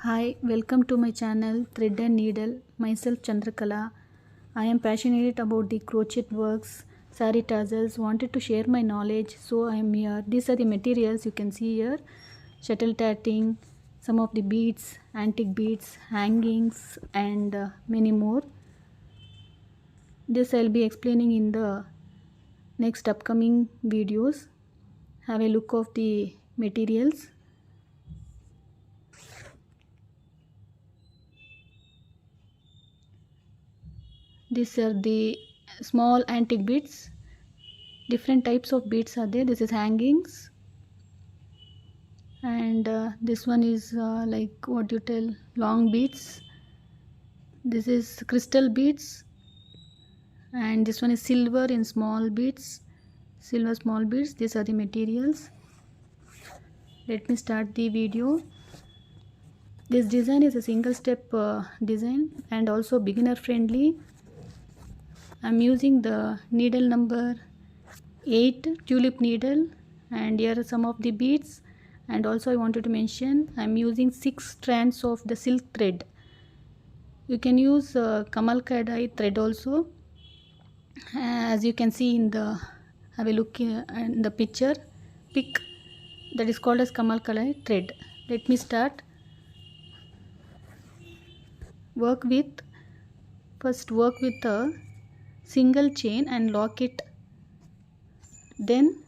Hi, welcome to my channel Thread and Needle. Myself Chandrakala. I am passionate about the crochet works, sari tassels, wanted to share my knowledge, so I am here. These are the materials you can see here: shuttle tatting, some of the beads, antique beads, hangings, and many more. This I'll be explaining in the next upcoming videos. Have a look of the materials. These are the small antique beads. Different types of beads are there. This is hangings, and this one is like what you tell, long beads. This is crystal beads, and this one is silver in small beads, silver small beads. These are the materials. Let me start the video. This design is a single step design and also beginner friendly. I'm using the needle number 8 tulip needle, and here are some of the beads. And also I wanted to mention I'm using 6 strands of the silk thread. You can use kamal kadai thread also, as you can see in the, have a look in the picture pic, that is called as kamal kadai thread. Let me start. First work with a single chain and lock it, then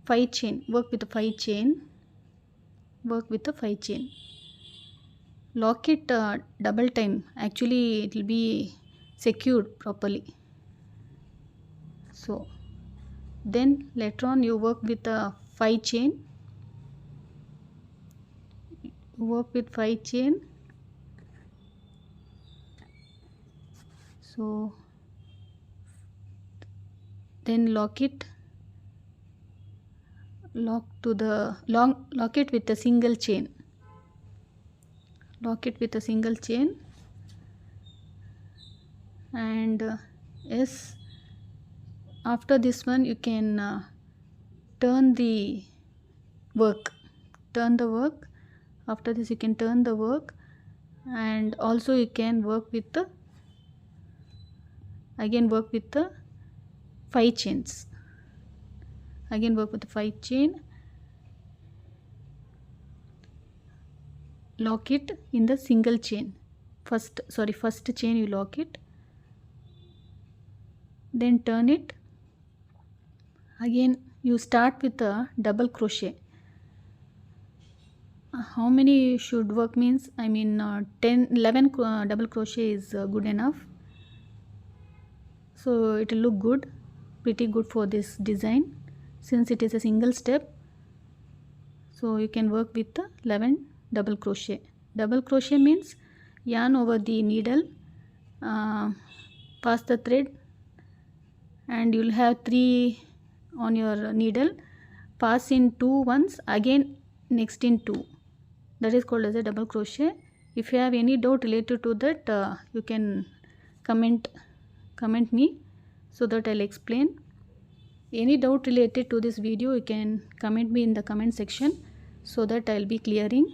5 chain, work with a 5 chain, lock it double time. Actually it will be secured properly. So then later on you work with a 5 chain, so then lock it with a single chain, and yes, after this one you can turn the work. After this you can turn the work, and also you can work with the 5 chains. Lock it in the single chain. First chain you lock it, then turn it. Again you start with a double crochet. How many should work means, 11 double crochet is good enough. So it will look good, pretty good for this design, since it is a single step. So you can work with the 11 double crochet. Double crochet means yarn over the needle, pass the thread, and you'll have 3 on your needle, pass in 2 once, again next in 2. That is called as a double crochet. If you have any doubt related to that, you can comment me, so that I'll explain. Any doubt related to this video you can comment me in the comment section, so that I'll be clearing.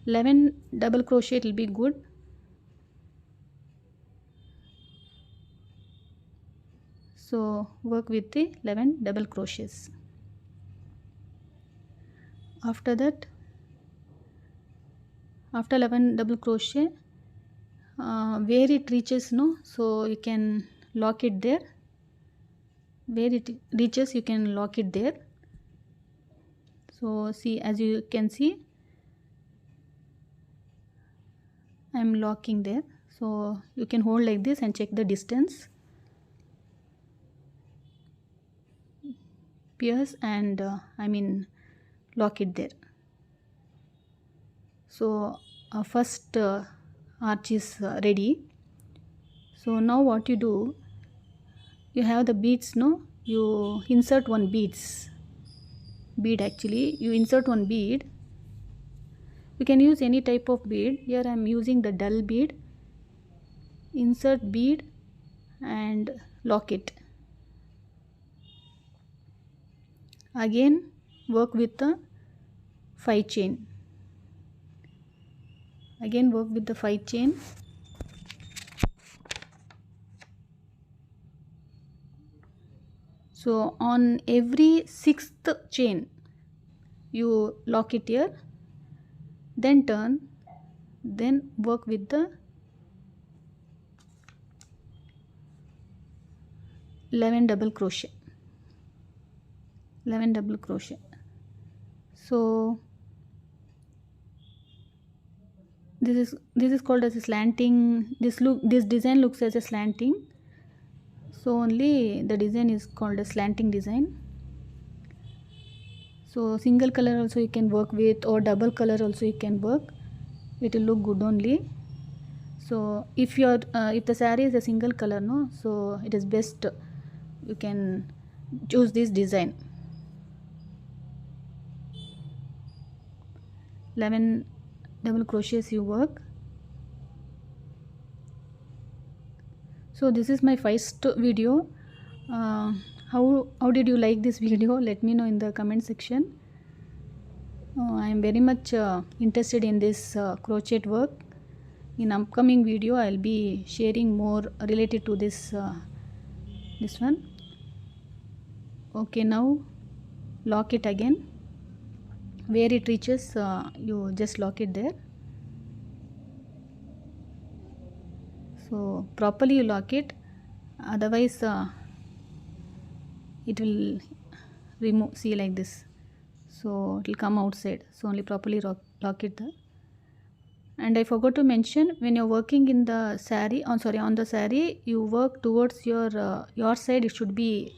11 double crochet will be good. So work with the 11 double crochets. After that, after 11 double crochet, where it reaches, so you can lock it there. Where it reaches you can lock it there. So see, as you can see, I am locking there. So you can hold like this and check the distance, pierce, and lock it there. So first arch is ready. So now what you do, you have the beads, you insert one bead. Actually you insert one bead. You can use any type of bead. Here I am using the dull bead. Insert bead and lock it. Again work with the 5 chain. Again work with the 5 chain. So on every 6th chain you lock it here, then turn, then work with the 11 double crochet. So this is called as a slanting. This design looks as a slanting, so only the design is called a slanting design. So single color also you can work with, or double color also you can work. It will look good only. So if the saree is a single color, no, so it is best you can choose this design. 11 double crochets you work. So this is my first video. How did you like this video? Let me know in the comment section. I am very much interested in this crochet work. In upcoming video I'll be sharing more related to this one. Okay, now lock it again. Where it reaches you just lock it there. So properly you lock it, otherwise it will remove, see like this, so it will come outside. So only properly lock it there. And I forgot to mention, when you're working in the saree, on the saree, you work towards your side. It should be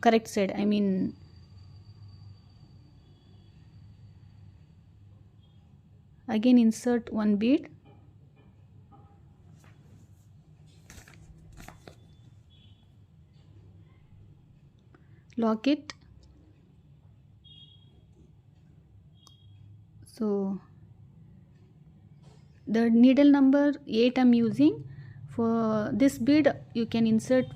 correct side. I mean, again insert one bead. Lock it. So the needle number 8 I'm using. For this bead you can insert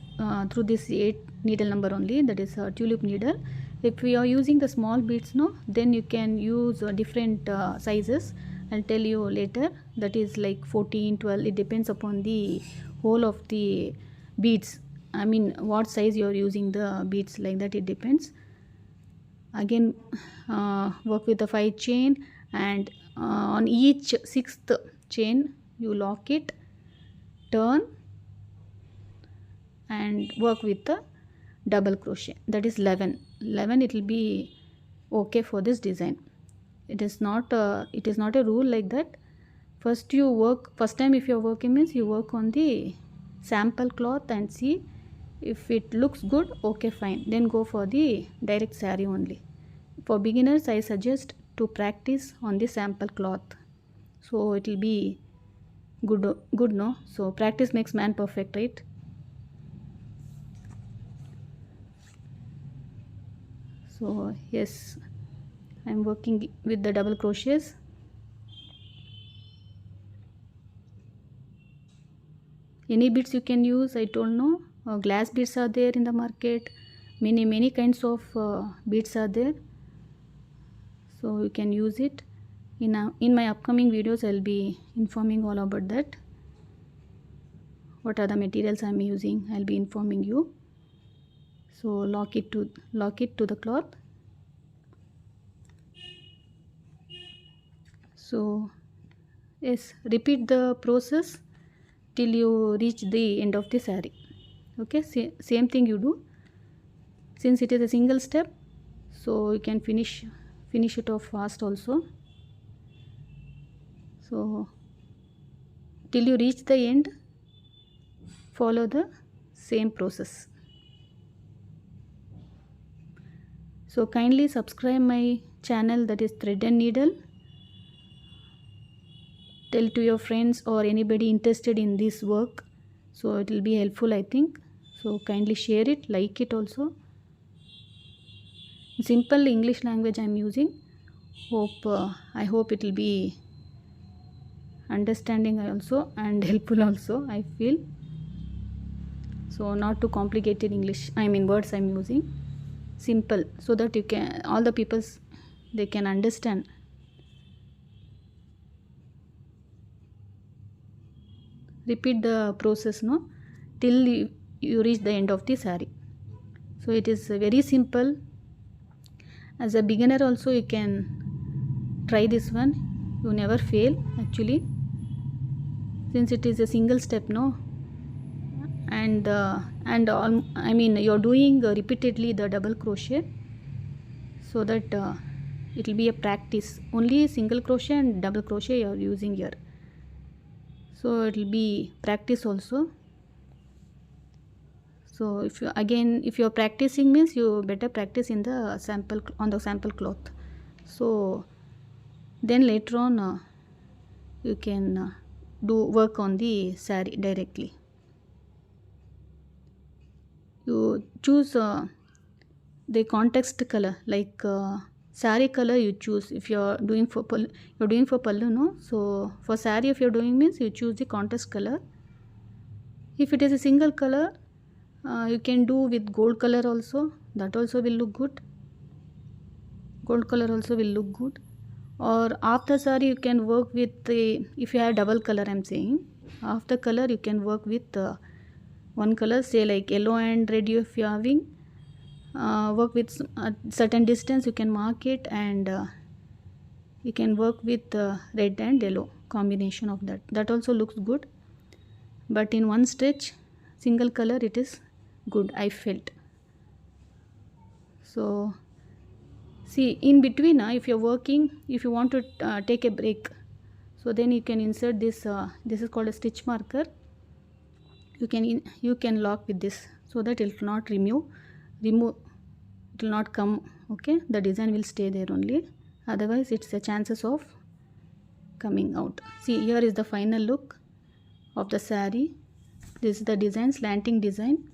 through this 8 needle number only, that is a tulip needle. If we are using the small beads, no, then you can use different sizes. I'll tell you later. That is like 14, 12, it depends upon the hole of the beads. I mean what size you are using the beads, like that it depends. Again work with the 5 chain, and on each 6th chain you lock it, turn, and work with the double crochet. That is 11. It will be okay for this design. It is not a rule like that. First time if you're working means you work on the sample cloth and see if it looks good, okay, fine, then go for the direct saree only. For beginners I suggest to practice on the sample cloth, so it will be good, no? So practice makes man perfect, right? So yes, I am working with the double crochets. Any beads you can use, I don't know. Glass beads are there in the market. Many kinds of beads are there, so you can use it. In my upcoming videos I'll be informing all about that. What are the materials I'm using, I'll be informing you. So lock it to the cloth. So yes, repeat the process till you reach the end of the saree. Okay, same thing you do. Since it is a single step, so you can finish it off fast also. So till you reach the end, follow the same process. So kindly subscribe my channel, that is Thread and Needle. Tell to your friends or anybody interested in this work, so it will be helpful, I think. So kindly share it, like it also. Simple English language I am using. I hope it will be understanding also and helpful also, I feel. So not too complicated English, I mean words I am using. simple, so that you can, all the peoples, they can understand. Repeat the process, no, till you reach the end of the saree. So it is very simple. As a beginner also you can try this one, you never fail actually, since it is a single step, no. And all, I mean, you're doing repeatedly the double crochet, so that it will be a practice. Only single crochet and double crochet you're using here, so it will be practice also. So if you're practicing, means you better practice in the sample, on the sample cloth. So then later on you can do work on the saree directly. You choose the context color, like saree color you choose. If you're doing for pallu, no. So for saree, if you're doing, means you choose the contrast color. If it is a single color, you can do with gold color also, that also will look good. Gold color also will look good. Or after saree you can work with the, if you have double color, I'm saying, after color you can work with one color, say like yellow and red. If you are having, work with a certain distance, you can mark it, and you can work with red and yellow combination of that also looks good. But in one stretch, single color, it is good, I felt. So see, in between, if you're working, if you want to take a break, so then you can insert this, this is called a stitch marker. You can lock with this, so that it will not remove, it will not come, okay. The design will stay there only, otherwise it's a chances of coming out. See, here is the final look of the saree. This is the design, slanting design.